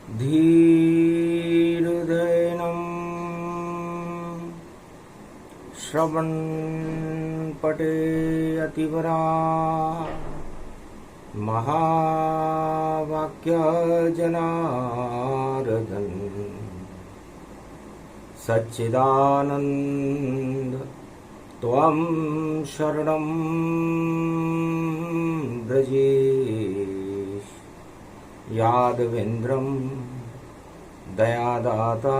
धीर्धैनं श्रवण पटे अतिवरा महावाक्य जनार्दन सच्चिदानंद त्वं शरणं व्रजेश यादवेन्द्रं दयादाता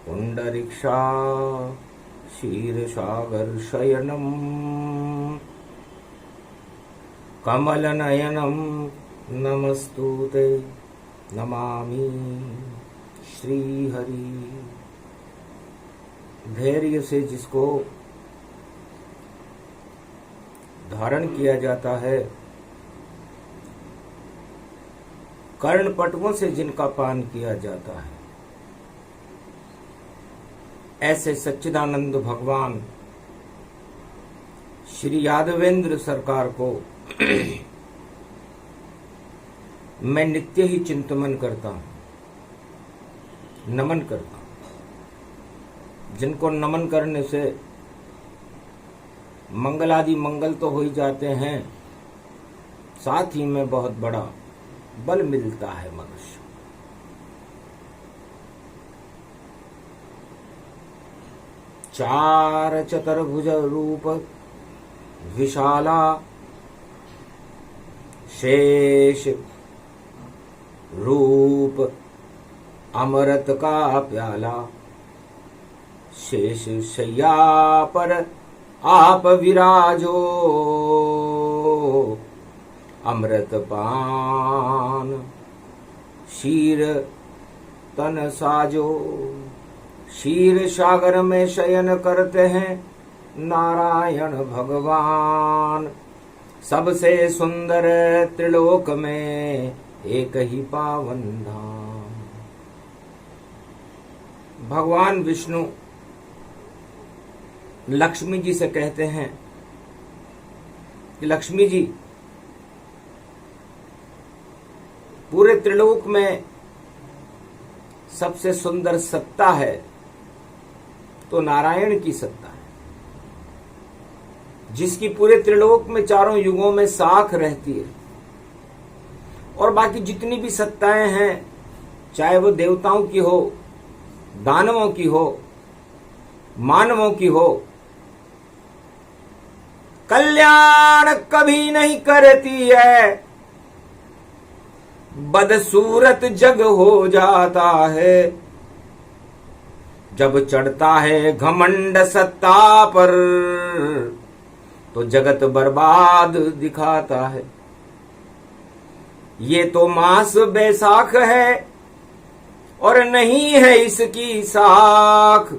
पुंडरीक्षा क्षीरसागर शयनं कमलनयनं नमस्तुते नमामि श्रीहरि। धैर्य से जिसको धारण किया जाता है, कर्णपटुओं से जिनका पान किया जाता है, ऐसे सच्चिदानंद भगवान श्री यादवेंद्र सरकार को मैं नित्य ही चिंतन करता हूं, नमन करता हूं। जिनको नमन करने से मंगल आदि मंगल तो हो ही जाते हैं, साथ ही में बहुत बड़ा बल मिलता है मनुष्य। चार चतुर्भुज रूप विशाला शेष रूप अमृत का प्याला, शेष शैया पर आप विराजो, अमृत पान शीर तन साजो। क्षीर सागर में शयन करते हैं नारायण भगवान, सबसे सुंदर त्रिलोक में एक ही पावन धाम। भगवान विष्णु लक्ष्मी जी से कहते हैं कि लक्ष्मी जी, पूरे त्रिलोक में सबसे सुंदर सत्ता है तो नारायण की सत्ता है, जिसकी पूरे त्रिलोक में चारों युगों में साख रहती है। और बाकी जितनी भी सत्ताएं हैं, चाहे वो देवताओं की हो, दानवों की हो, मानवों की हो, कल्याण कभी नहीं करती है, बदसूरत जग हो जाता है। जब चढ़ता है घमंड सत्ता पर तो जगत बर्बाद दिखाता है। ये तो मास बैसाख है और नहीं है इसकी साख,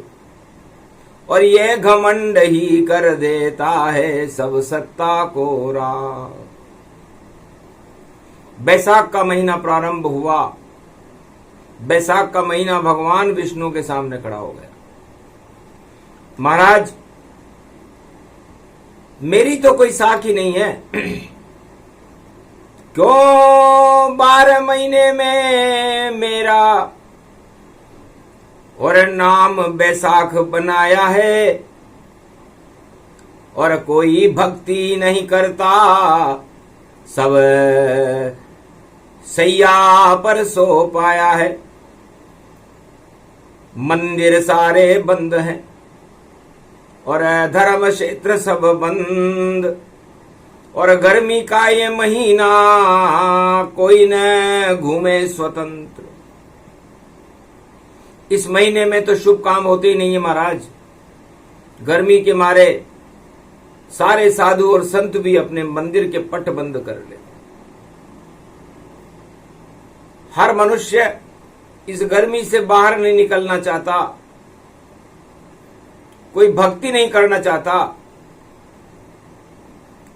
और ये घमंड ही कर देता है सब सत्ता को राख। बैसाख का महीना प्रारंभ हुआ, बैसाख का महीना भगवान विष्णु के सामने खड़ा हो गया। महाराज, मेरी तो कोई साख ही नहीं है, क्यों 12 महीने में मेरा और नाम बैसाख बनाया है, और कोई भक्ति नहीं करता, सब सैया पर सो पाया है। मंदिर सारे बंद हैं और धर्म क्षेत्र सब बंद, और गर्मी का ये महीना कोई न घूमे स्वतंत्र। इस महीने में तो शुभ काम होते ही नहीं है महाराज। गर्मी के मारे सारे साधु और संत भी अपने मंदिर के पट बंद कर लेते। हर मनुष्य इस गर्मी से बाहर नहीं निकलना चाहता, कोई भक्ति नहीं करना चाहता।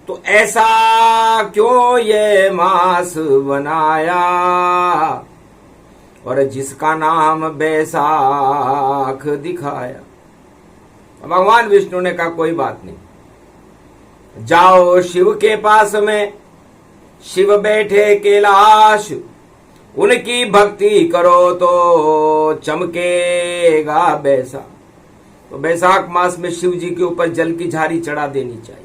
तो ऐसा क्यों ये मास बनाया, और जिसका नाम बैसाख दिखाया। भगवान विष्णु ने कहा कोई बात नहीं, जाओ शिव के पास में, शिव बैठे कैलाश, उनकी भक्ति करो तो चमकेगा बैसाख। तो बैसाख मास में शिव जी के ऊपर जल की झारी चढ़ा देनी चाहिए।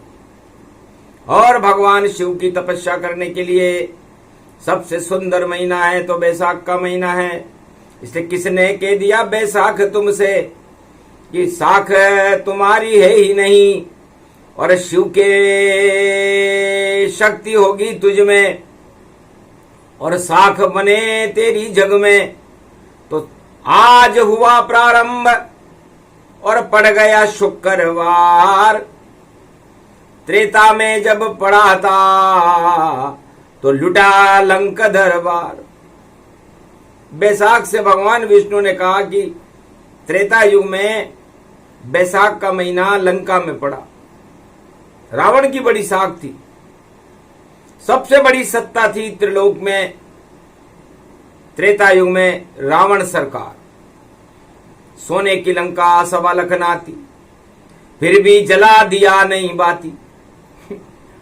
और भगवान शिव की तपस्या करने के लिए सबसे सुंदर महीना है तो बैसाख का महीना है। इसलिए किसने कह दिया बैसाख तुमसे कि साख तुम्हारी है ही नहीं और शिव के शक्ति होगी तुझ में और साख बने तेरी जग में। तो आज हुआ प्रारंभ और पड़ गया शुक्रवार। त्रेता में जब पड़ा था तो लुटा लंक दरबार। बैसाख से भगवान विष्णु ने कहा कि त्रेता युग में बैसाख का महीना लंका में पड़ा। रावण की बड़ी साख थी, सबसे बड़ी सत्ता थी त्रिलोक में। त्रेता युग में रावण सरकार, सोने की लंका सवा लखना थी, फिर भी जला दिया नहीं बाती।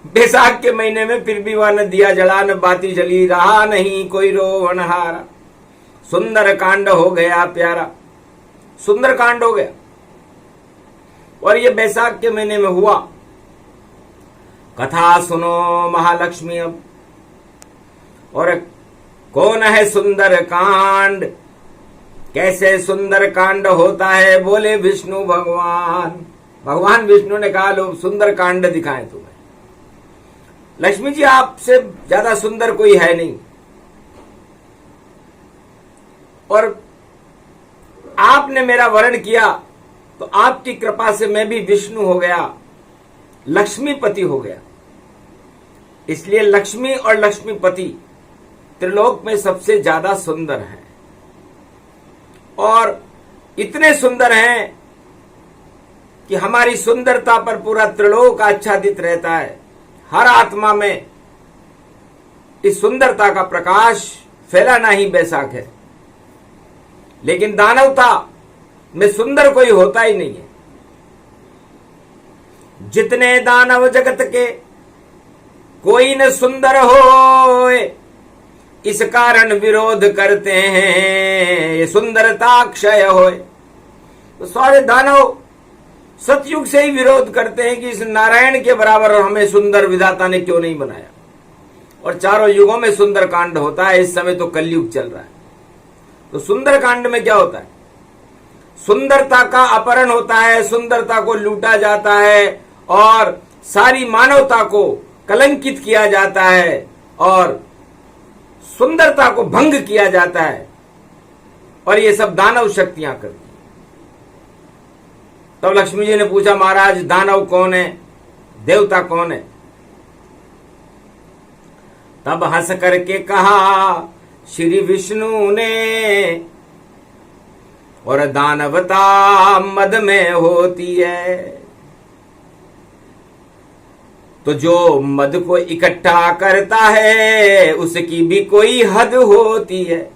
बैसाख के महीने में फिर भी वह न दिया जला न बाती जली, रहा नहीं कोई रोवन हारा। सुंदर कांड हो गया प्यारा, सुंदर कांड हो गया। और ये बैसाख के महीने में हुआ। कथा सुनो महालक्ष्मी अब। और कौन है सुंदर कांड, कैसे सुंदर कांड होता है, बोले विष्णु भगवान। भगवान विष्णु ने कहा लो सुंदर कांड दिखाएं तुम्हें। लक्ष्मी जी आपसे ज्यादा सुंदर कोई है नहीं और आपने मेरा वर्ण किया तो आपकी कृपा से मैं भी विष्णु हो गया, लक्ष्मीपति हो गया। इसलिए लक्ष्मी और लक्ष्मीपति त्रिलोक में सबसे ज्यादा सुंदर हैं और इतने सुंदर हैं कि हमारी सुंदरता पर पूरा त्रिलोक आच्छादित रहता है। हर आत्मा में इस सुंदरता का प्रकाश फैलाना ही बैसाख है। लेकिन दानवता में सुंदर कोई होता ही नहीं है। जितने दानव जगत के कोई न सुंदर होए, इस कारण विरोध करते हैं ये सुंदरता क्षय होए। तो सारे दानव सतयुग से ही विरोध करते हैं कि इस नारायण के बराबर हमें सुंदर विधाता ने क्यों नहीं बनाया। और चारों युगों में सुंदर कांड होता है। इस समय तो कलयुग चल रहा है। तो सुंदर कांड में क्या होता है, सुंदरता का अपहरण होता है, सुंदरता को लूटा जाता है और सारी मानवता को कलंकित किया जाता है और सुंदरता को भंग किया जाता है। और ये सब दानव शक्तियां करती हैं। तब लक्ष्मी जी ने पूछा महाराज दानव कौन है, देवता कौन है। तब हंस करके कहा श्री विष्णु ने, और दानवता मद में होती है। तो जो मद को इकट्ठा करता है उसकी भी कोई हद होती है।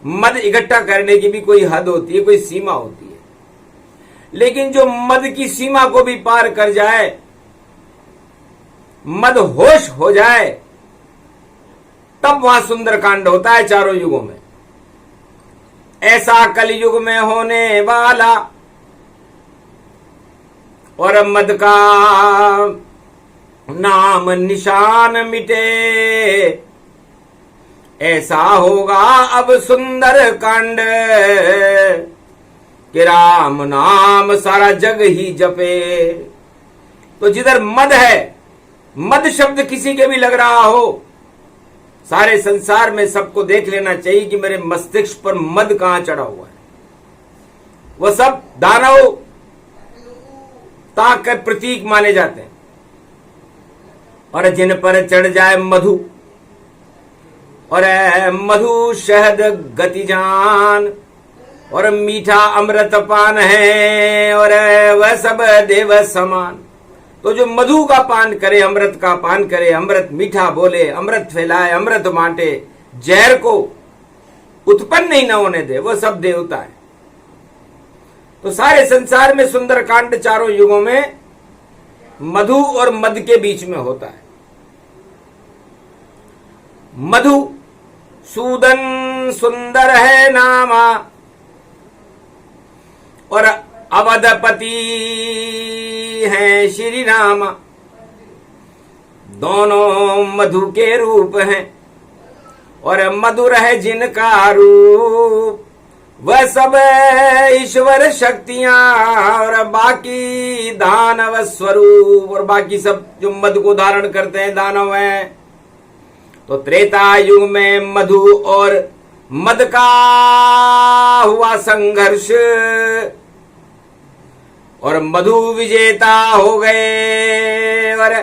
मद इकट्ठा करने की भी कोई हद होती है, कोई सीमा होती है। लेकिन जो मद की सीमा को भी पार कर जाए, मद होश हो जाए, तब वहां सुंदर कांड होता है चारों युगों में। ऐसा कलयुग में होने वाला और मद का नाम निशान मिटे, ऐसा होगा अब सुंदर कांड कि राम नाम सारा जग ही जपे। तो जिधर मद है, मद शब्द किसी के भी लग रहा हो, सारे संसार में सबको देख लेना चाहिए कि मेरे मस्तिष्क पर मद कहां चढ़ा हुआ है। वह सब दानवता के प्रतीक माने जाते हैं। और जिन पर चढ़ जाए मधु, और मधु शहद गति जान, और मीठा अमृत पान है, और वह सब देव समान। तो जो मधु का पान करे, अमृत का पान करे, अमृत मीठा बोले, अमृत फैलाए, अमृत बांटे, जहर को उत्पन्न नहीं न होने दे, वो सब देवता है। तो सारे संसार में सुंदर कांड चारों युगों में मधु और मद के बीच में होता है। मधु सूदन सुंदर है नामा, और अवधपति हैं श्री राम, दोनों मधु के रूप हैं, और मधुर है जिनका रूप, वह सब ईश्वर शक्तियां, और बाकी दानव स्वरूप, और बाकी सब जो मधु को धारण करते हैं दानव हैं। तो त्रेता युग में मधु और मद का हुआ संघर्ष, और मधु विजेता हो गए और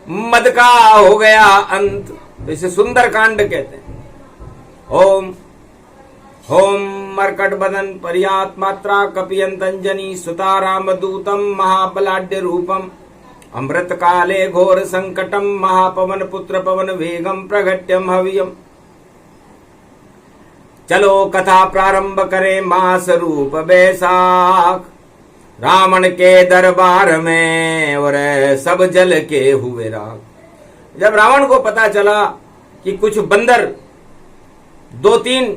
मद का हो गया अंत। तो इसे सुंदर कांड कहते हैं। ओम होम मरकट बदन पर्यात मात्रा कपियंतंजनी सुता रामदूतम महाबलाढ्य रूपम, अमृत काले घोर संकटम महापवन पुत्र पवन वेगम प्रगट्यम हवियम। चलो कथा प्रारंभ करें। मास रूप बैसाख, रावण के दरबार में और सब जल के हुए राख। जब रावण को पता चला कि कुछ बंदर 2-3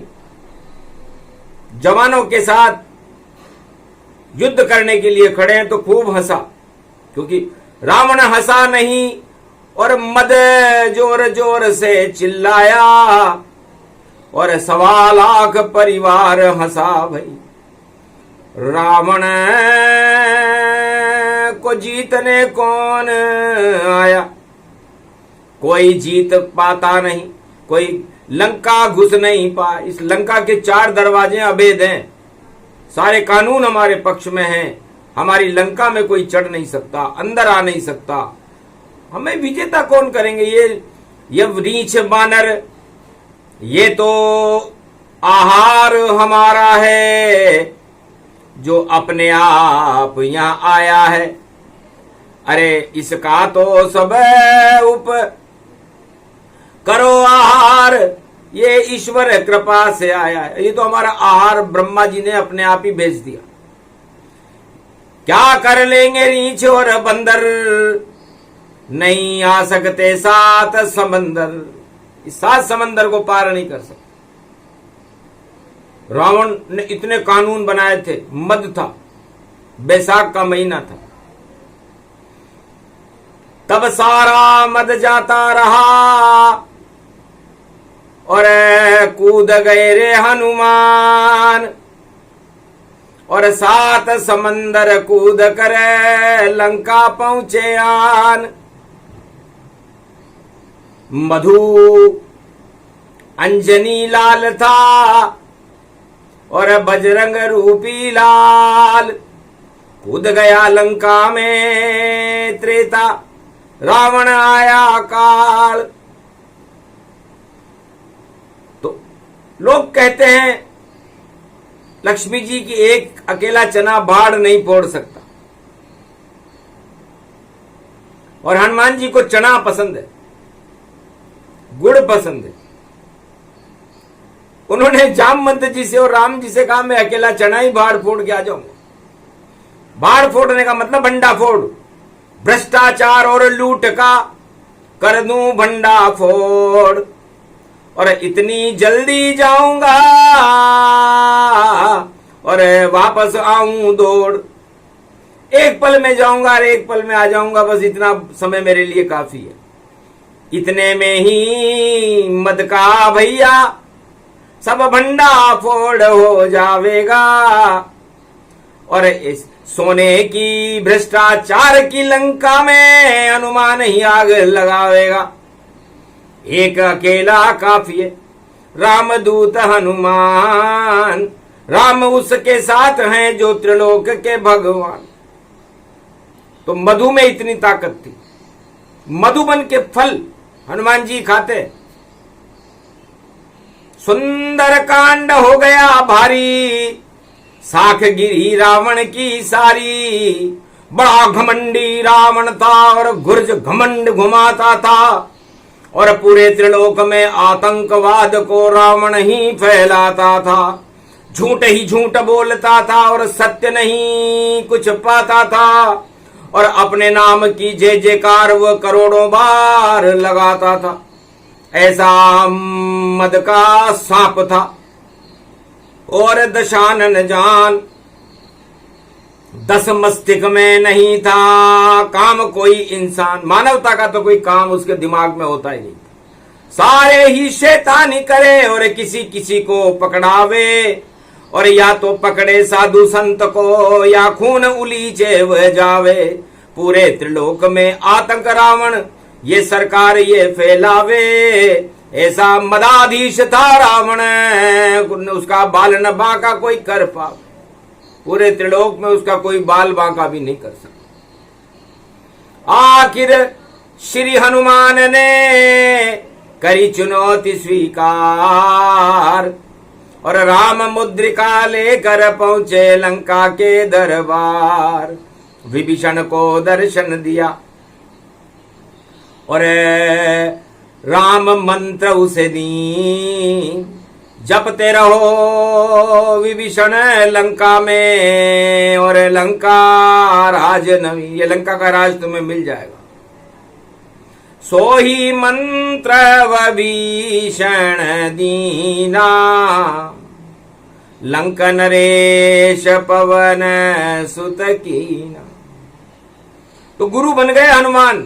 जवानों के साथ युद्ध करने के लिए खड़े हैं, तो खूब हंसा, क्योंकि रावण हंसा नहीं और मद जोर जोर से चिल्लाया, और 1.25 लाख परिवार हंसा भाई। रावण को जीतने कौन आया, कोई जीत पाता नहीं, कोई लंका घुस नहीं पाया। इस लंका के 4 दरवाजे अभेद हैं, सारे कानून हमारे पक्ष में हैं, हमारी लंका में कोई चढ़ नहीं सकता, अंदर आ नहीं सकता। हमें विजेता कौन करेंगे? ये रीछ बानर, ये तो आहार हमारा है जो अपने आप यहां आया है। अरे इसका तो सब उप करो आहार, ये ईश्वर कृपा से आया है। ये तो हमारा आहार ब्रह्मा जी ने अपने आप ही भेज दिया। क्या कर लेंगे रीछ और बंदर, नहीं आ सकते 7 समंदर। इस 7 समंदर को पार नहीं कर सकते। रावण ने इतने कानून बनाए थे, मद था, बैसाख का महीना था, तब सारा मद जाता रहा और कूद गए रे हनुमान, और 7 समंदर कूद कर लंका पहुंचे आन। मधु अंजनी लाल था और बजरंग रूपी लाल, कूद गया लंका में त्रेता, रावण आया काल। तो लोग कहते हैं लक्ष्मी जी की एक अकेला चना बाढ़ नहीं फोड़ सकता, और हनुमान जी को चना पसंद है, गुड़ पसंद है। उन्होंने जामवंत जी से और राम जी से कहा मैं अकेला चना ही बाढ़ फोड़ के आ जाऊंगा। बाढ़ फोड़ने का मतलब भंडा फोड़, भ्रष्टाचार और लूट का कर दूं भंडा फोड़, और इतनी जल्दी जाऊंगा और वापस आऊं दौड़। एक पल में जाऊंगा और एक पल में आ जाऊंगा, बस इतना समय मेरे लिए काफी है। इतने में ही मद का भैया सब भंडा फोड़ हो जावेगा, और इस सोने की भ्रष्टाचार की लंका में हनुमान ही आग लगावेगा। एक अकेला काफी है, रामदूत हनुमान, राम उसके साथ हैं जो त्रिलोक के भगवान। तो मधु में इतनी ताकत थी। मधुबन के फल हनुमान जी खाते। सुंदर कांड हो गया भारी, साख गिरी रावण की सारी। बड़ा घमंडी रावण था और गुर्ज घमंड घुमाता था, और पूरे त्रिलोक में आतंकवाद को रावण ही फैलाता था। झूठ ही झूठ बोलता था और सत्य नहीं कुछ पाता था, और अपने नाम की जय जयकार वो करोड़ों बार लगाता था। ऐसा मद का सांप था और दशानन जान, 10 मस्तिष्क में नहीं था काम कोई इंसान। मानवता का तो कोई काम उसके दिमाग में होता ही नहीं। सारे ही शैतानी करे और किसी किसी को पकड़ावे, और या तो पकड़े साधु संत को या खून उलीचे वह जावे। पूरे त्रिलोक में आतंक रावण ये सरकार ये फैलावे। ऐसा मदाधीश था रावण, उसका बाल न बांका कोई कर पावे। पूरे त्रिलोक में उसका कोई बाल बांका भी नहीं कर सकता। आखिर श्री हनुमान ने करी चुनौती स्वीकार और राम मुद्रिका लेकर पहुंचे लंका के दरबार। विभीषण को दर्शन दिया और राम मंत्र उसे दी। जपते रहो विभीषण लंका में और लंका राज नवी, ये लंका का राज तुम्हें मिल जाएगा। सो ही मंत्र विभीषण दीना, लंक नरेश पवन सुत कीना। तो गुरु बन गए हनुमान,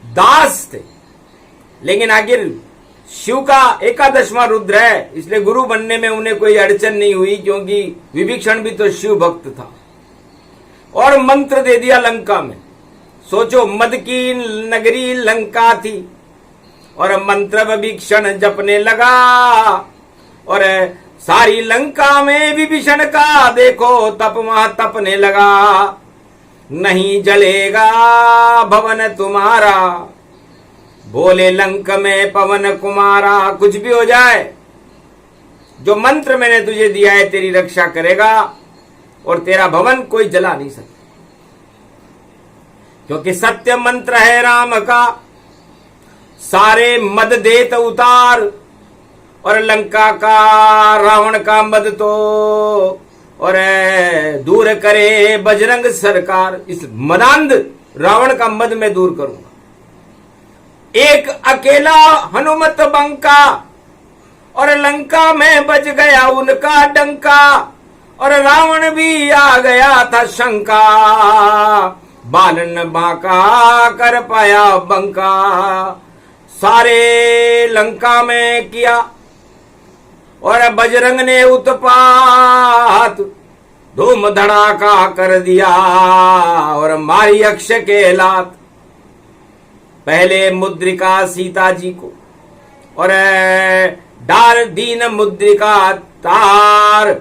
दास थे, लेकिन आखिर शिव का 11वां रुद्र है, इसलिए गुरु बनने में उन्हें कोई अड़चन नहीं हुई, क्योंकि विभीषण भी तो शिव भक्त था। और मंत्र दे दिया लंका में। सोचो, मद की नगरी लंका थी और मंत्र विभीषण जपने लगा और सारी लंका में विभीषण का देखो तप वहां तपने लगा। नहीं जलेगा भवन तुम्हारा, बोले लंक में पवन कुमारा। कुछ भी हो जाए, जो मंत्र मैंने तुझे दिया है तेरी रक्षा करेगा और तेरा भवन कोई जला नहीं सकता, क्योंकि सत्य मंत्र है राम का। सारे मद देत उतार और लंका का रावण का मद तो और दूर करे बजरंग सरकार। इस मदांध रावण का मद मैं दूर करूंगा। एक अकेला हनुमत बंका और लंका में बज गया उनका डंका और रावण भी आ गया था शंका। बालन बांका कर पाया बंका, सारे लंका में किया और बजरंग ने उत्पात धूम धड़ाका कर दिया और मारी अक्ष के लात। पहले मुद्रिका सीता जी को और डाल दीन मुद्रिका तार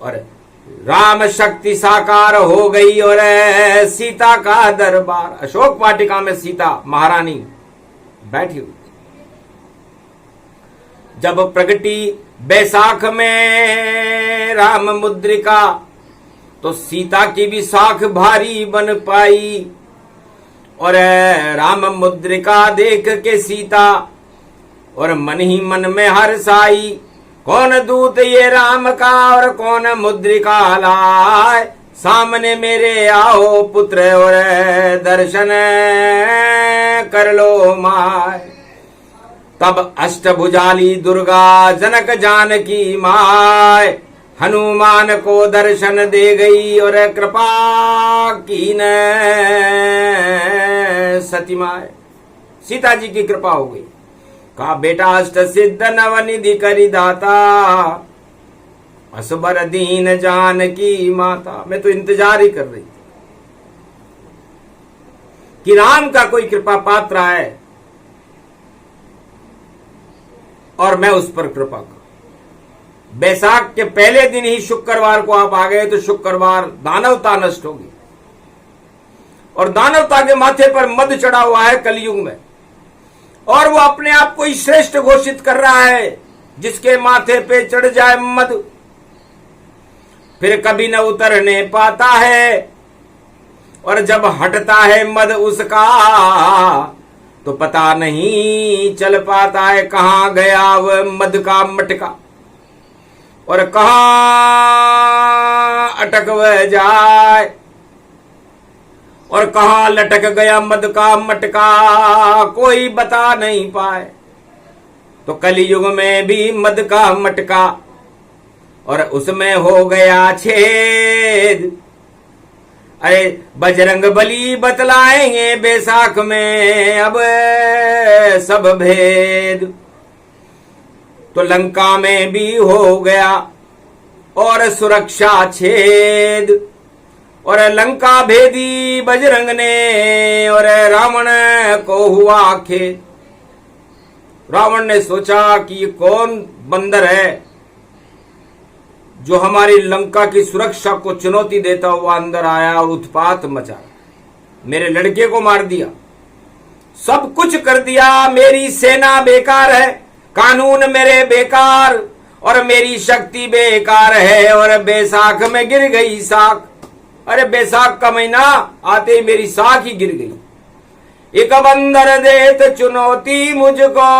और राम शक्ति साकार हो गई और सीता का दरबार। अशोक वाटिका में सीता महारानी बैठी हुई। जब प्रगटी बैसाख में राम मुद्रिका, तो सीता की भी साख भारी बन पाई और राम मुद्रिका देख के सीता और मन ही मन में हर्षाई। कौन दूत ये राम का और कौन मुद्रिका लाए, सामने मेरे आओ पुत्र और दर्शन कर लो माय। तब अष्टभुजाली दुर्गा जनक जानकी माय हनुमान को दर्शन दे गई और कृपा की न सती माय। सीता जी की कृपा हो गई। कहा बेटा अष्ट सिद्ध नवनिधि करी दाता, असबर दीन जानकी माता। मैं तो इंतजार ही कर रही थी कि राम का कोई कृपा पात्र है और मैं उस पर कृपा करूं। बैसाख के पहले दिन ही शुक्रवार को आप आ गए तो शुक्रवार दानवता नष्ट होगी और दानवता के माथे पर मद चढ़ा हुआ है कलयुग में और वो अपने आप को ही श्रेष्ठ घोषित कर रहा है। जिसके माथे पे चढ़ जाए मद फिर कभी न उतरने पाता है और जब हटता है मद उसका तो पता नहीं चल पाता है कहां गया वह मद का मटका और कहां अटक वह जाए और कहां लटक गया मद का मटका कोई बता नहीं पाए। तो कलयुग में भी मद का मटका और उसमें हो गया छेद। अरे बजरंग बली बतलाएंगे बैसाख में अब सब भेद। तो लंका में भी हो गया और सुरक्षा छेद, और लंका भेदी बजरंग ने और रावण को हुआ खेद। रावण ने सोचा कि ये कौन बंदर है जो हमारी लंका की सुरक्षा को चुनौती देता हुआ अंदर आया और उत्पात मचा, मेरे लड़के को मार दिया, सब कुछ कर दिया, मेरी सेना बेकार है, कानून मेरे बेकार और मेरी शक्ति बेकार है, और बैसाख में गिर गई साख। अरे बैसाख का महीना आते ही मेरी साख ही गिर गई। एक बंदर देत चुनौती मुझको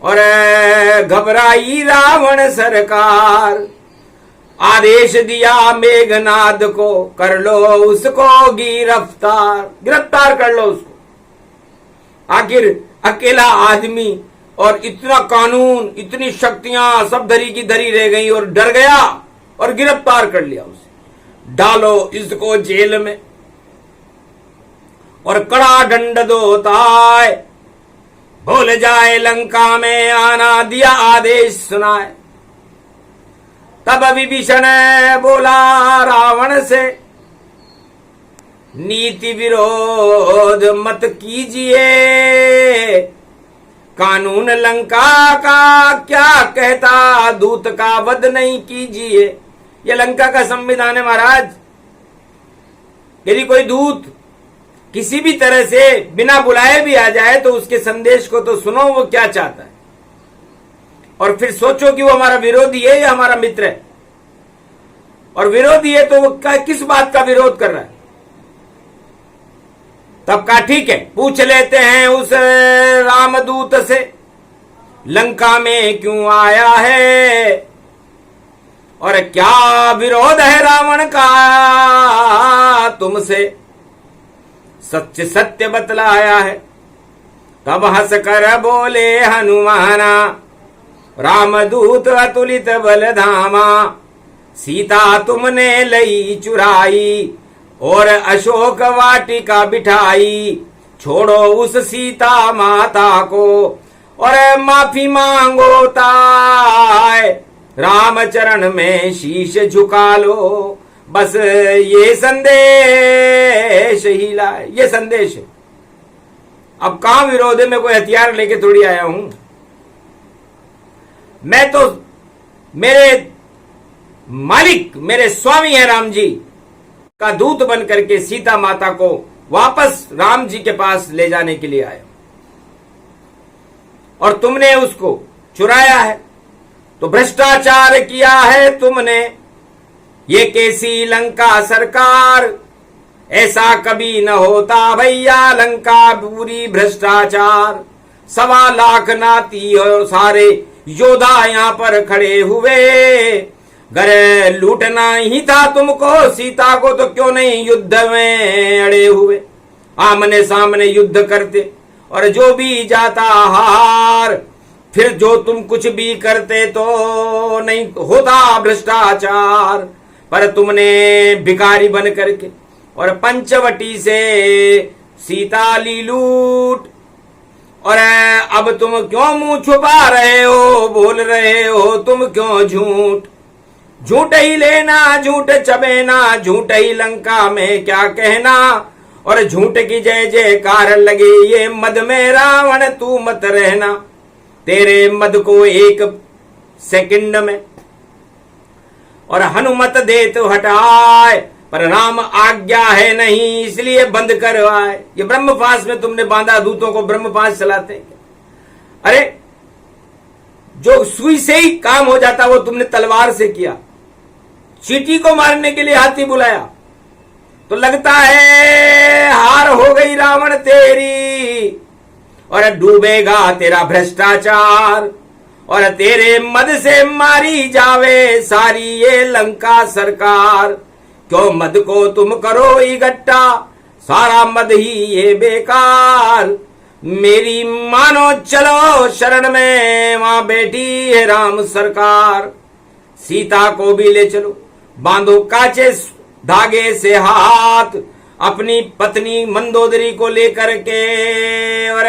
और घबराई रावण सरकार। आदेश दिया मेघनाद को, कर लो उसको गिरफ्तार, गिरफ्तार कर लो उसको। आखिर अकेला आदमी और इतना कानून, इतनी शक्तियां सब धरी की धरी रह गई और डर गया और गिरफ्तार कर लिया उसे। डालो इसको जेल में और कड़ा दंड दो ताय, भूल जाए लंका में आना, दिया आदेश सुनाए। तब विभीषण बोला रावण से, नीति विरोध मत कीजिए, कानून लंका का क्या कहता, दूत का वध नहीं कीजिए। यह लंका का संविधान है महाराज। यदि कोई दूत किसी भी तरह से बिना बुलाए भी आ जाए तो उसके संदेश को तो सुनो, वो क्या चाहता है, और फिर सोचो कि वो हमारा विरोधी है या हमारा मित्र है। और विरोधी है तो वो किस बात का विरोध कर रहा है। तब कहा ठीक है, पूछ लेते हैं उस रामदूत से, लंका में क्यों आया है और क्या विरोध है रावण का तुमसे। सत्य सत्य बतलाया है। तब हंस कर बोले हनुमाना, रामदूत अतुलित बल धामा, सीता तुमने लई चुराई और अशोक वाटिका बिठाई। छोड़ो उस सीता माता को और माफी मांगो ताय, रामचरण में शीश झुका लो, बस ये संदेश ही लाए। ये संदेश है। अब कहां विरोध है, मैं कोई हथियार लेके थोड़ी आया हूं। मैं तो मेरे मालिक, मेरे स्वामी है राम जी का दूत बन करके सीता माता को वापस राम जी के पास ले जाने के लिए आया, और तुमने उसको चुराया है, तो भ्रष्टाचार किया है तुमने। ये कैसी लंका सरकार, ऐसा कभी न होता भैया, लंका पूरी भ्रष्टाचार। 1.25 लाख नाती और सारे योद्धा यहाँ पर खड़े हुए, घर लूटना ही था तुमको, सीता को तो क्यों नहीं युद्ध में अड़े हुए। आमने सामने युद्ध करते और जो भी जाता हार, फिर जो तुम कुछ भी करते तो नहीं होता भ्रष्टाचार। पर तुमने भिखारी बन करके और पंचवटी से सीता ली लूट, और अब तुम क्यों मुंह छुपा रहे हो, बोल रहे हो तुम क्यों झूठ। झूठ ही लेना, झूठ चबेना, झूठ ही लंका में क्या कहना, और झूठ की जय जयकार लगे ये मद में रावण तू मत रहना। तेरे मद को 1 सेकंड में और हनुमत दे तो हटाए, पर राम आज्ञा है नहीं इसलिए बंद करवाए। ये ब्रह्मपाश में तुमने बांधा, दूतों को ब्रह्मपाश चलाते हैं। अरे जो सुई से ही काम हो जाता वो तुमने तलवार से किया। चींटी को मारने के लिए हाथी बुलाया, तो लगता है हार हो गई रावण तेरी, और डूबेगा तेरा भ्रष्टाचार, और तेरे मद से मारी जावे सारी ये लंका सरकार। क्यों मद को तुम करो इकट्ठा, सारा मद ही ये बेकार। मेरी मानो चलो शरण में, वहां बैठी है राम सरकार। सीता को भी ले चलो, बांधो काचे धागे से हाथ, अपनी पत्नी मंदोदरी को लेकर के और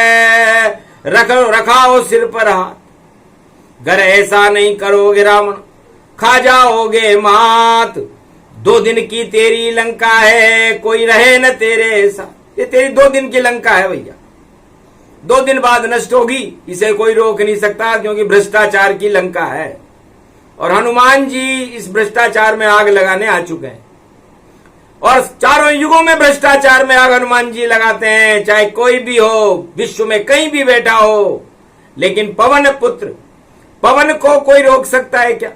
रखाओ सिर पर हाथ। अगर ऐसा नहीं करोगे रावण, खा जाओगे मात। 2 दिन की तेरी लंका है, कोई रहे न तेरे साथ। ये तेरी 2 दिन की लंका है भैया, 2 दिन बाद नष्ट होगी, इसे कोई रोक नहीं सकता, क्योंकि भ्रष्टाचार की लंका है। और हनुमान जी इस भ्रष्टाचार में आग लगाने आ चुके हैं, और चारों युगों में भ्रष्टाचार में आग हनुमान जी लगाते हैं, चाहे कोई भी हो, विश्व में कहीं भी बैठा हो। लेकिन पवन पुत्र, पवन को कोई रोक सकता है क्या?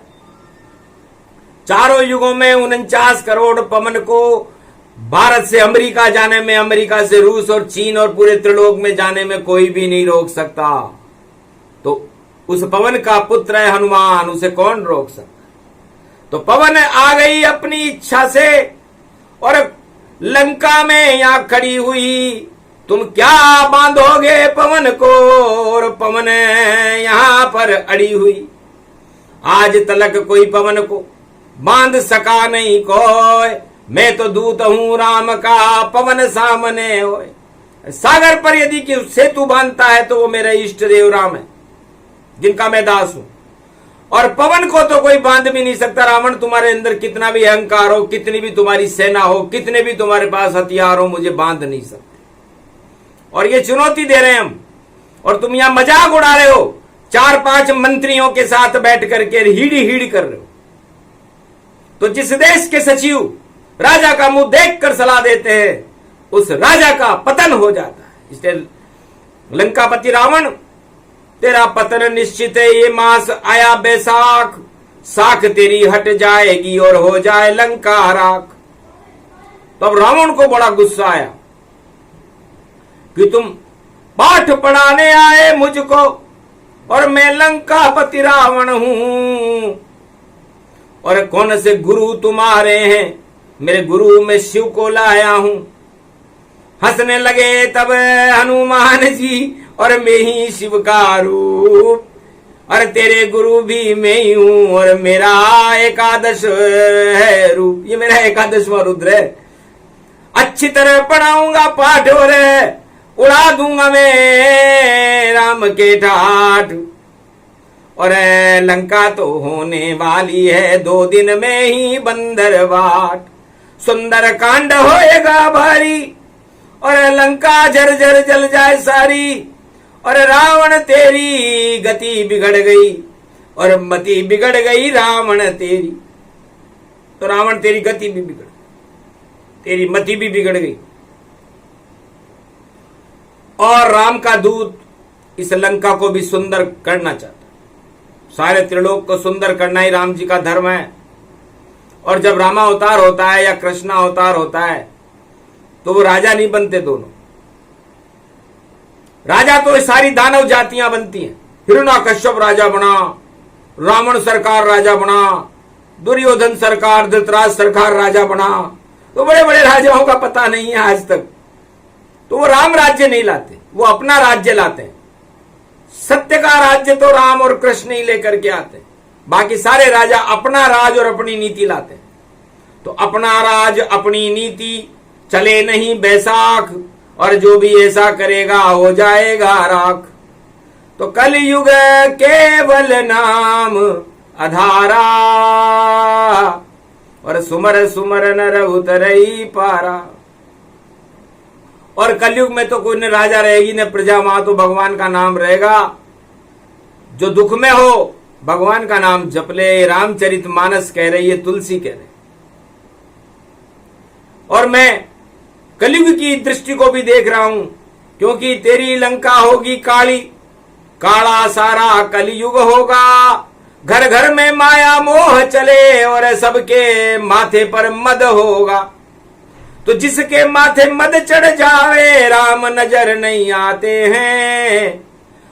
चारों युगों में 49 करोड़ पवन को भारत से अमेरिका जाने में, अमेरिका से रूस और चीन और पूरे त्रिलोक में जाने में कोई भी नहीं रोक सकता। तो उस पवन का पुत्र है हनुमान, उसे कौन रोक सकता? तो पवन आ गई अपनी इच्छा से और लंका में यहां खड़ी हुई। तुम क्या बांधोगे पवन को, और पवन यहां पर अड़ी हुई। आज तलक कोई पवन को बांध सका नहीं कोई, मैं तो दूत हूं राम का, पवन सामने होए। सागर पर यदि कि सेतु बांधता है तो वो मेरा इष्ट देव राम है, जिनका मैं दास हूं। और पवन को तो कोई बांध भी नहीं सकता। रावण, तुम्हारे अंदर कितना भी अहंकार हो, कितनी भी तुम्हारी सेना हो, कितने भी तुम्हारे पास हथियार हो, मुझे बांध नहीं सकते। और ये चुनौती दे रहे हैं हम, और तुम यहां मजाक उड़ा रहे हो, 4-5 मंत्रियों के साथ बैठ करके हीड़ी कर रहे हो। तो जिस देश के सचिव राजा का मुंह देखकर सलाह देते हैं, उस राजा का पतन हो जाता है। इसलिए लंकापति रावण, तेरा पतन निश्चित है। ये मास आया बैसाख, साख तेरी हट जाएगी और हो जाए लंका राख। तब रावण को बड़ा गुस्सा आया कि तुम पाठ पढ़ाने आए मुझको, और मैं लंकापति रावण हूं, और कौन से गुरु तुम्हारे हैं? मेरे गुरु मैं शिव को लाया हूं। हंसने लगे तब हनुमान जी, और मैं ही शिव का रूप, और तेरे गुरु भी मैं ही हूं, और मेरा 11 है रूप। ये मेरा 11वां रुद्र है। अच्छी तरह पढ़ाऊंगा पाठ, और उड़ा दूंगा मैं राम के ठाठ। और लंका तो होने वाली है 2 दिन में ही बंदर बाट। सुंदर कांड होएगा भारी, और लंका जर्जर जल जाए सारी। और रावण तेरी गति बिगड़ गई, और मति बिगड़ गई रावण तेरी। तो रावण तेरी गति भी बिगड़, तेरी मति भी बिगड़ गई। और राम का दूत इस लंका को भी सुंदर करना चाहता। सारे त्रिलोक को सुंदर करना ही राम जी का धर्म है। और जब रामा अवतार होता है या कृष्णा अवतार होता है, तो वो राजा नहीं बनते दोनों। राजा तो सारी दानव जातियां बनती हैं। हिरण्यकश्यप राजा बना, रावण सरकार राजा बना, दुर्योधन सरकार, धृतराज सरकार राजा बना। तो बड़े बड़े राजाओं का पता नहीं है आज तक। तो वो राम राज्य नहीं लाते, वो अपना राज्य लाते हैं। सत्य का राज्य तो राम और कृष्ण ही लेकर के आते हैं। बाकी सारे राजा अपना राज और अपनी नीति लाते हैं। तो अपना राज अपनी नीति चले नहीं बैसाख, और जो भी ऐसा करेगा हो जाएगा राख। तो कलयुग केवल नाम आधारा, और सुमर सुमर नर उतरई पारा। और कलयुग में तो कोई न राजा रहेगी न प्रजा, वहां तो भगवान का नाम रहेगा। जो दुख में हो भगवान का नाम जप ले। रामचरितमानस कह रही है, तुलसी कह रही। और मैं कलयुग की दृष्टि को भी देख रहा हूं, क्योंकि तेरी लंका होगी काली, काला सारा कलयुग होगा। घर घर में माया मोह चले, और सबके माथे पर मद होगा। तो जिसके माथे मद चढ़ जावे, राम नजर नहीं आते हैं।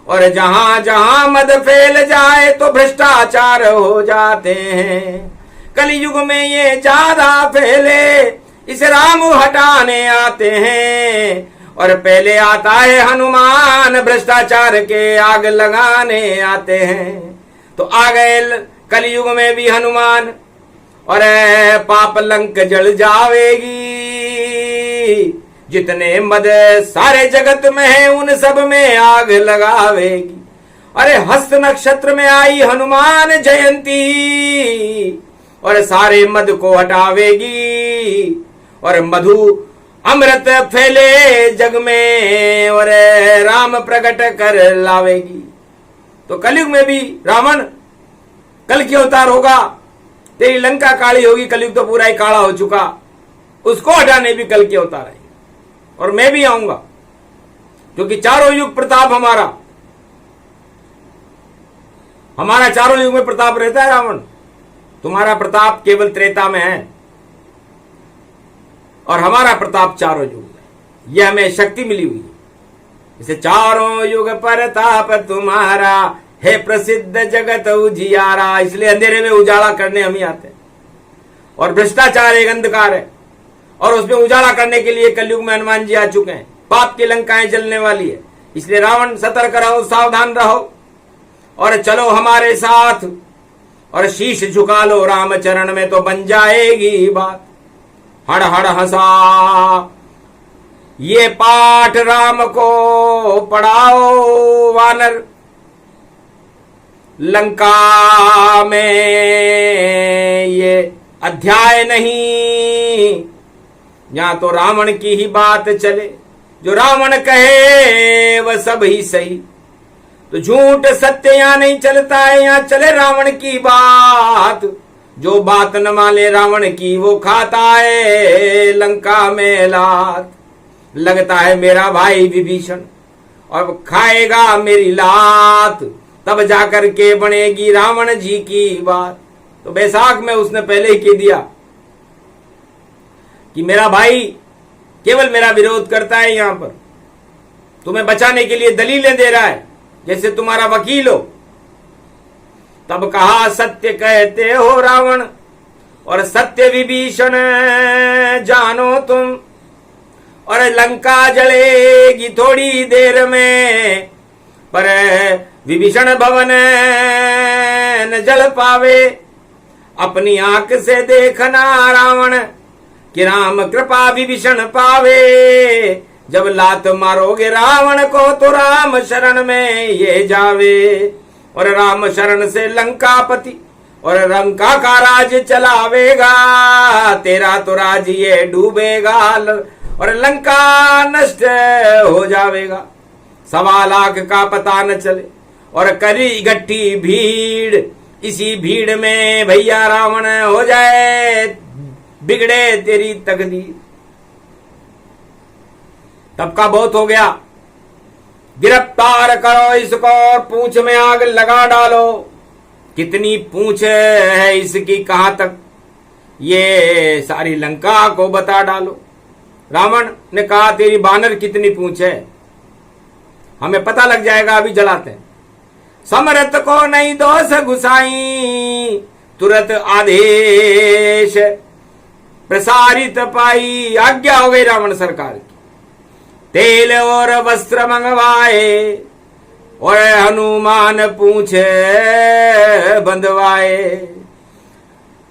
और जहां जहां मद फैल जाए, तो भ्रष्टाचार हो जाते हैं। कलयुग में ये ज्यादा फैले, इसे राम हटाने आते हैं। और पहले आता है हनुमान, भ्रष्टाचार के आग लगाने आते हैं। तो आ गए कलयुग में भी हनुमान, और पाप लंक जल जावेगी। जितने मद सारे जगत में है उन सब में आग लगावेगी। अरे हस्त नक्षत्र में आई हनुमान जयंती, और सारे मद को हटावेगी। और मधु अमृत फैले जग में, और राम प्रकट कर लावेगी। तो कलयुग में भी रावण कल की अवतार होगा। तेरी लंका काली होगी, कलयुग तो पूरा ही काला हो चुका, उसको हटाने भी कल की अवतार है। और मैं भी आऊंगा, क्योंकि चारों युग प्रताप हमारा चारों युग में प्रताप रहता है। रावण, तुम्हारा प्रताप केवल त्रेता में है, और हमारा प्रताप चारों युग में। यह हमें शक्ति मिली हुई है। इसे चारों युग प्रताप तुम्हारा है, प्रसिद्ध जगत उजियारा। इसलिए अंधेरे में उजाला करने हम ही आते हैं। और भ्रष्टाचार एक अंधकार है, और उसमें उजाला करने के लिए कलयुग में हनुमान जी आ चुके हैं। पाप की लंकाएं जलने वाली है, इसलिए रावण सतर्क रहो, सावधान रहो, और चलो हमारे साथ, और शीश झुका लो राम चरण में, तो बन जाएगी बात। हड़ हड़ हंसा ये पाठ राम को पढ़ाओ वानर, लंका में ये अध्याय नहीं, यहां तो रावण की ही बात चले। जो रावण कहे वह सब ही सही, तो झूठ सत्य यहां नहीं चलता है, यहां चले रावण की बात। जो बात न माने रावण की वो खाता है लंका में लात। लगता है मेरा भाई विभीषण और खाएगा मेरी लात, तब जाकर के बनेगी रावण जी की बात। तो बैसाख में उसने पहले ही कह दिया कि मेरा भाई केवल मेरा विरोध करता है, यहां पर तुम्हें बचाने के लिए दलीलें दे रहा है जैसे तुम्हारा वकील हो। तब कहा सत्य कहते हो रावण, और सत्य विभीषण जानो तुम, और लंका जलेगी थोड़ी देर में, पर विभीषण भवन न जल पावे। अपनी आंख से देखना रावण कि राम कृपा विभीषण पावे। जब लात मारोगे रावण को तो राम शरण में ये जावे, और राम शरण से लंकापति और लंका का राज चलावेगा। तेरा तो राज ये डूबेगा और लंका नष्ट हो जावेगा। 1.25 लाख का पता न चले और करी इकट्ठी भीड़, इसी भीड़ में भैया रावण हो जाए बिगड़े तेरी तकदीर। तब का बहुत हो गया, गिरफ्तार करो इसको और पूंछ में आग लगा डालो। कितनी पूंछ है इसकी, कहां तक, ये सारी लंका को बता डालो। रावण ने कहा तेरी बानर कितनी पूंछ है, हमें पता लग जाएगा, अभी जलाते हैं। समरथ को नहीं दोष घुसाई, तुरंत आदेश प्रसारित पाई। आज्ञा हो गई रावण सरकार की। तेल और वस्त्र मंगवाए और हनुमान पूछे बंधवाए।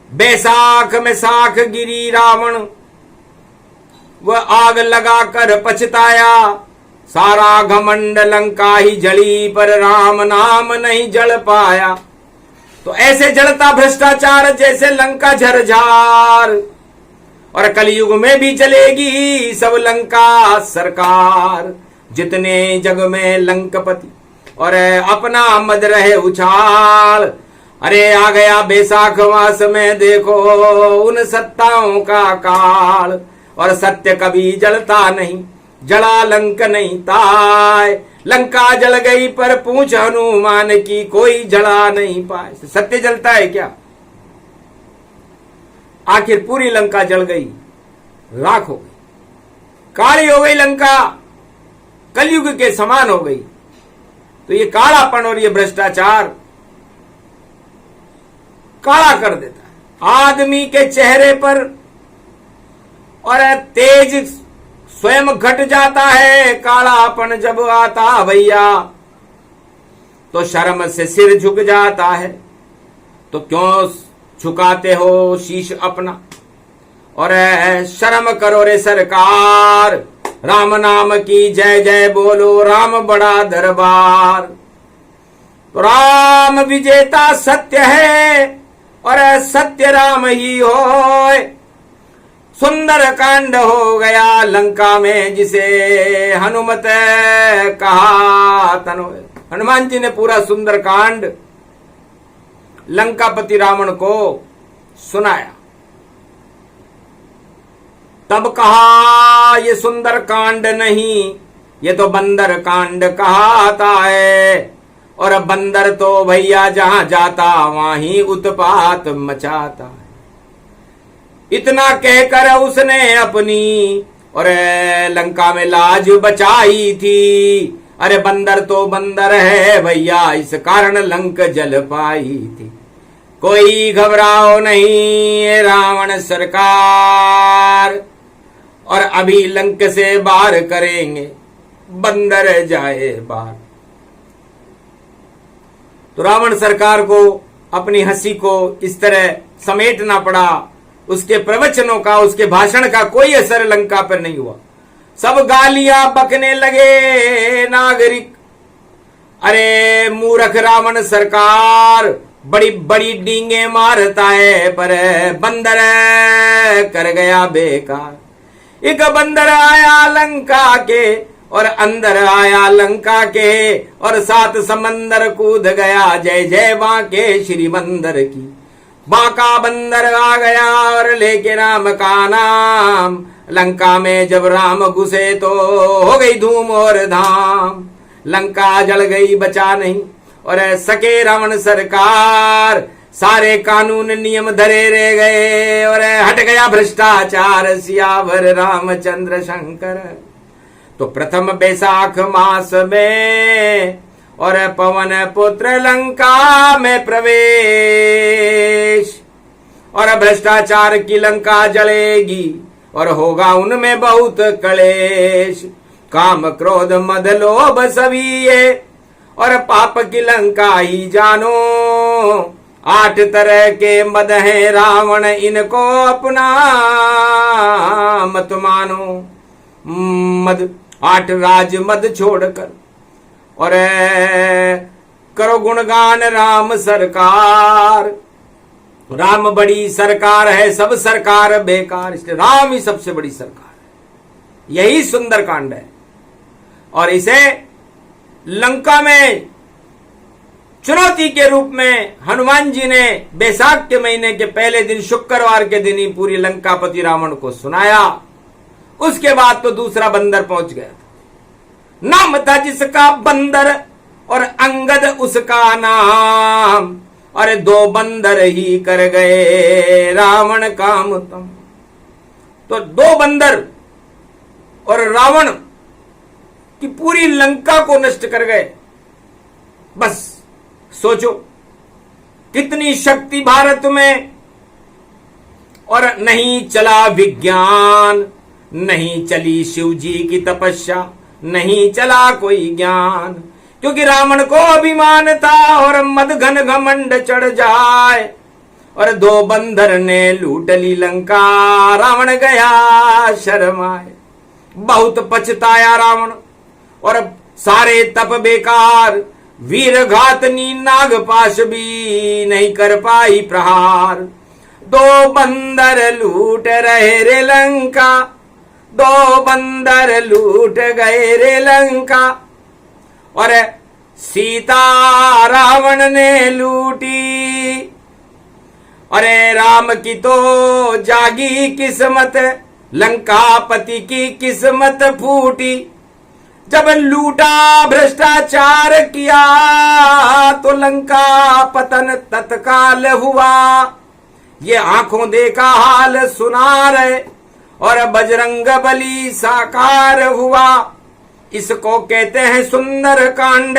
बैसाख में साख गिरी रावण, वह आग लगाकर पछताया। सारा घमंड लंका ही जली पर राम नाम नहीं जल पाया। तो ऐसे जलता भ्रष्टाचार जैसे लंका झरझार, और कलयुग में भी चलेगी सब लंका सरकार। जितने जग में लंकपति और अपना मद रहे उछाल। अरे आ गया बैसाख मास में देखो उन सत्ताओं का काल, और सत्य कभी जलता नहीं, जला लंक नहीं ताय। लंका जल गई पर पूछ हनुमान की, कोई जला नहीं पाए। सत्य जलता है क्या? आखिर पूरी लंका जल गई, राख हो गई, काली हो गई लंका, कलयुग के समान हो गई। तो ये कालापन और ये भ्रष्टाचार काला कर देता है आदमी के चेहरे पर, और तेज स्वयं घट जाता है कालापन जब आता भैया, तो शर्म से सिर झुक जाता है। तो क्यों झुकाते हो शीश अपना, और शर्म करो रे सरकार, राम नाम की जय जय बोलो, राम बड़ा दरबार। तो राम विजेता सत्य है और सत्य राम ही होए। सुंदर कांड हो गया लंका में जिसे हनुमत कहा तनोए। हनुमान जी ने पूरा सुंदर कांड लंकापति रावण को सुनाया। तब कहा ये सुंदर कांड नहीं, ये तो बंदर कांड कहाता है, और बंदर तो भैया जहां जाता वहीं उत्पात मचाता है। इतना कहकर उसने अपनी और लंका में लाज बचाई थी। अरे बंदर तो बंदर है भैया, इस कारण लंक जल पाई थी। कोई घबराओ नहीं रावण सरकार, और अभी लंक से बाहर करेंगे बंदर जाए बाहर। तो रावण सरकार को अपनी हंसी को इस तरह समेटना पड़ा। उसके प्रवचनों का, उसके भाषण का कोई असर लंका पर नहीं हुआ। सब गालियां बकने लगे नागरिक। अरे मूर्ख रावण सरकार, बड़ी बड़ी डींगे मारता है पर बंदर कर गया बेकार। एक बंदर आया लंका के और अंदर आया लंका के, और सात समंदर कूद गया जय जय बांके श्री बंदर की। बांका बंदर आ गया और लेके राम का नाम। लंका में जब राम घुसे तो हो गई धूम और धाम। लंका जल गई बचा नहीं और सके रावण सरकार। सारे कानून नियम धरे रह गए और हट गया भ्रष्टाचार। सियावर रामचंद्र शंकर। तो प्रथम बैसाख मास में और पवन पुत्र लंका में प्रवेश, और भ्रष्टाचार की लंका जलेगी और होगा उनमें बहुत क्लेश। काम क्रोध मद लोभ सभी ये, और पाप की लंका ही जानो। 8 तरह के मद है रावण, इनको अपना मत मानो। मद 8 राज मद छोड़कर और करो गुणगान राम सरकार। राम बड़ी सरकार है, सब सरकार बेकार, इसलिए राम ही सबसे बड़ी सरकार है। यही सुंदर कांड है। और इसे लंका में चुनौती के रूप में हनुमान जी ने बैसाख के महीने के पहले दिन शुक्रवार के दिन ही पूरी लंकापति रावण को सुनाया। उसके बाद तो दूसरा बंदर पहुंच गया था। नाम था जिसका बंदर और अंगद उसका नाम, अरे 2 बंदर ही कर गए रावण काम तम। तो 2 बंदर और रावण की पूरी लंका को नष्ट कर गए। बस सोचो कितनी शक्ति भारत में। और नहीं चला विज्ञान, नहीं चली शिव जी की तपस्या, नहीं चला कोई ज्ञान, क्योंकि रावण को अभिमान था और मद घन घमंड चढ़ जाए। और 2 बंदर ने लूट ली लंका, रावण गया शर्माए। बहुत पछताया रावण और सारे तप बेकार। वीर घातनी नागपाश भी नहीं कर पाई प्रहार। 2 बंदर लूट रहे रे लंका, 2 बंदर लूट गए रे लंका। और सीता रावण ने लूटी। अरे राम की तो जागी किस्मत, लंकापति की किस्मत फूटी। जब लूटा भ्रष्टाचार किया तो लंका पतन तत्काल हुआ। ये आंखों देखा हाल सुना रहे और बजरंग बली साकार हुआ। इसको कहते हैं सुंदर कांड।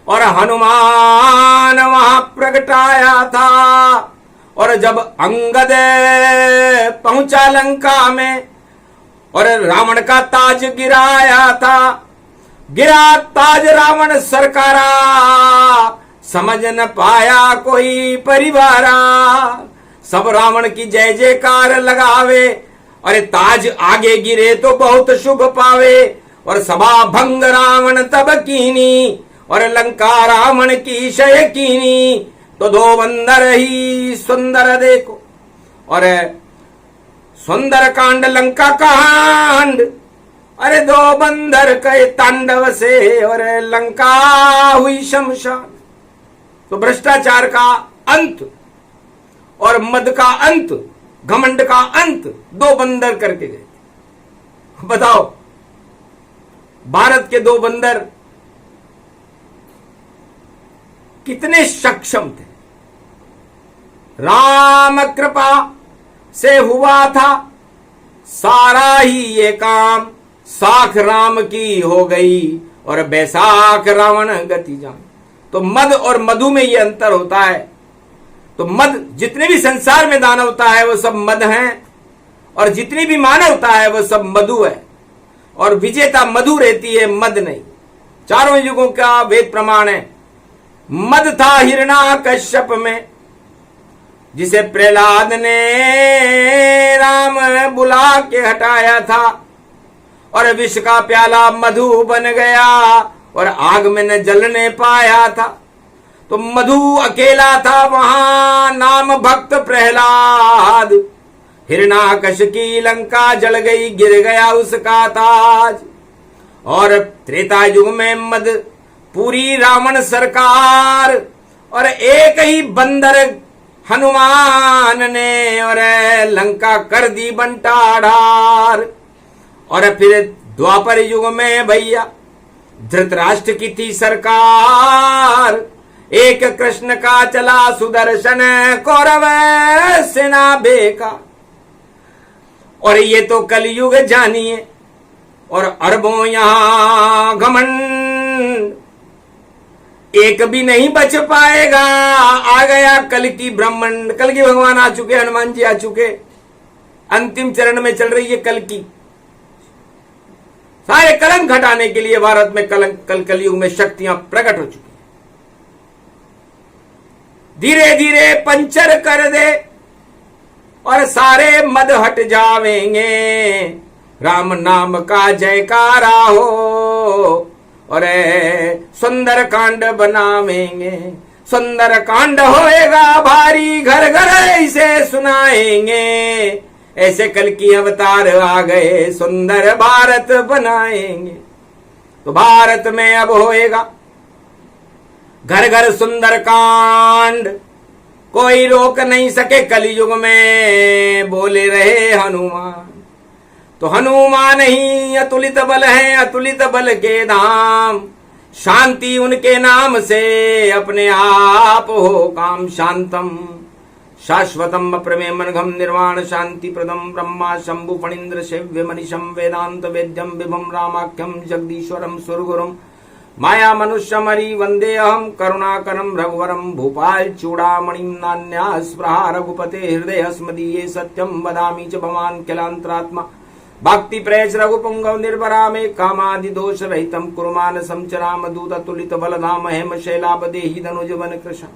और हनुमान वहां प्रगटाया था। और जब अंगद पहुंचा लंका में और रावण का ताज गिराया था, गिरा ताज रावण सरकारा, समझ न पाया कोई परिवारा। सब रावण की जय जयकार लगावे, अरे ताज आगे गिरे तो बहुत शुभ पावे। और सभा भंग रावण तब कीनी, और लंका रावण की शय कीनी। तो दो बंदर ही सुंदर देखो, और सुंदर कांड लंका कांड। अरे दो बंदर के तांडव से और लंका हुई शमशान। तो भ्रष्टाचार का अंत और मद का अंत, घमंड का अंत दो बंदर करके गए। बताओ, भारत के दो बंदर कितने सक्षम थे। राम कृपा से हुआ था सारा ही ये काम, साख राम की हो गई और बैसाख रावण गति जान। तो मद और मधु में ये अंतर होता है। तो मद, जितने भी संसार में दानवता है वो सब मद हैं, और जितनी भी मानवता है वो सब मधु है। और विजेता मधु रहती है, मद नहीं। चारों युगों का वेद प्रमाण है। मद था हिरण्याकश्यप में, जिसे प्रहलाद ने राम बुला के हटाया था। और विष का प्याला मधु बन गया, और आग में न जलने पाया था। तो मधु अकेला था वहां, नाम भक्त प्रहलाद। हिरण्याकश की लंका जल गई, गिर गया उसका ताज। और त्रेता युग में मद पूरी रावण सरकार, और एक ही बंदर हनुमान ने और लंका कर दी बंटाढार। और फिर द्वापर युग में भैया धृतराष्ट्र की थी सरकार, एक कृष्ण का चला सुदर्शन, कौरव सेना बेकार। और ये तो कलयुग जानिए, और अरबों यहां घमंड, एक भी नहीं बच पाएगा। आ गया कल की ब्रह्मांड, कल की भगवान आ चुके, हनुमान जी आ चुके, अंतिम चरण में चल रही है कल की। सारे कलंक हटाने के लिए भारत में कलयुग में शक्तियां प्रकट हो चुकी हैं। धीरे धीरे पंचर कर दे और सारे मद हट जावेंगे। राम नाम का जयकारा हो और सुंदर कांड बनावेंगे। सुंदर कांड होएगा भारी, घर घर इसे सुनाएंगे। ऐसे कल की अवतार आ गए, सुंदर भारत बनाएंगे। तो भारत में अब होएगा घर घर सुंदर कांड, कोई रोक नहीं सके कलयुग में, बोले रहे हनुमान। तो हनुमान ही अतुलित बल है, अतुलित बल के धाम। शांति उनके नाम से अपने आप हो काम। शांतम शाश्वतम अप्रमेय मनघम निर्वाण शांति प्रदम ब्रह्मा शंभु फणीन्द्र सेव्य मनीषम वेदांत वेद्यम विभम रामाख्यम जगदीश्वरम सुरगुरुम माया मनुष्यमरी वंदे अहम करुणाकरम रघुवरम भूपाल चूड़ामणिम नान्या स्पृहा रघुपते हृदय स्मदीये सत्यम वदामि च भवान् किलांतरात्मा भक्ति प्रेस रघुपुंगव निर्भरा में कामादि दोष रहितम कुरुमानसं च रामदूत तुलित बलधाम हेम शैलाभ देहि धनुज वन कृशा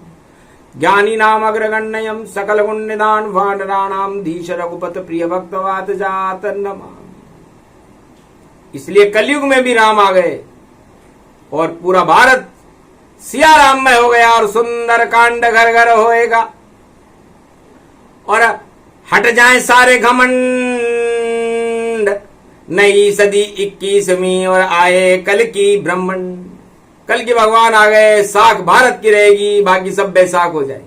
ज्ञानी नाम अग्रगण्यम सकल गुण निदान वानराणाम धीश रघुपत प्रिय भक्तवात जात नमा। इसलिए कलयुग में भी राम आ गए और पूरा भारत सिया राम में हो गया और सुंदर कांड घर घर होएगा और हट जाए सारे घमंड। नई सदी 21वीं और आए कल की ब्रह्मंड। कल के भगवान आ गए, साख भारत की रहेगी, बाकी सब बैसाख हो जाए।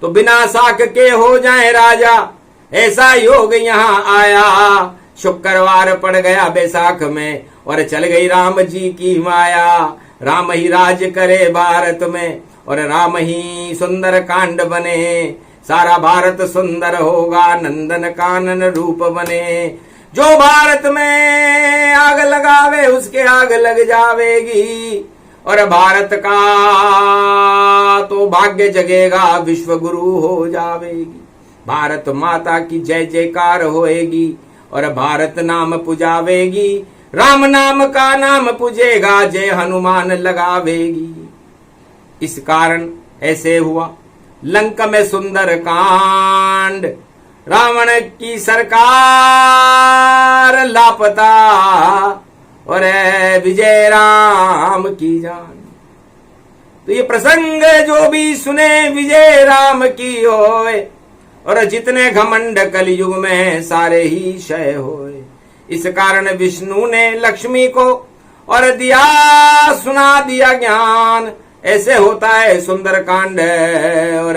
तो बिना साख के हो जाए राजा, ऐसा योग यहाँ आया। शुक्रवार पड़ गया बैसाख में और चल गई राम जी की माया। राम ही राज करे भारत में और राम ही सुंदर कांड बने। सारा भारत सुंदर होगा, नंदन कानन रूप बने। जो भारत में आग लगावे उसके आग लग जावेगी और भारत का तो भाग्य जगेगा, विश्व गुरु हो जावेगी। भारत माता की जय जयकार होएगी और भारत नाम पुजावेगी, राम नाम का नाम पूजेगा, जय हनुमान लगावेगी। इस कारण ऐसे हुआ लंका में सुंदर कांड, रावण की सरकार लापता और विजय राम की जान। तो ये प्रसंग जो भी सुने विजय राम की होए, और जितने घमंड कलयुग में सारे ही क्षय होए। इस कारण विष्णु ने लक्ष्मी को और दिया सुना दिया ज्ञान, ऐसे होता है सुंदर कांड और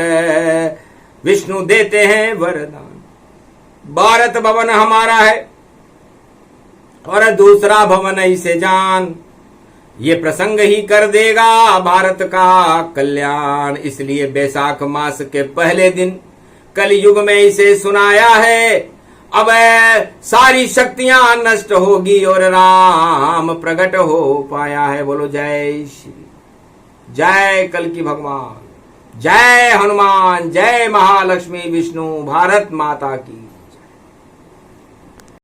विष्णु देते हैं वरदान। भारत भवन हमारा है और दूसरा भवन इसे जान, ये प्रसंग ही कर देगा भारत का कल्याण। इसलिए बैसाख मास के पहले दिन कलयुग में इसे सुनाया है। अब सारी शक्तियां नष्ट होगी और राम प्रकट हो पाया है। बोलो जय श्री, जय कल की भगवान, जय हनुमान, जय महालक्ष्मी विष्णु, भारत माता की।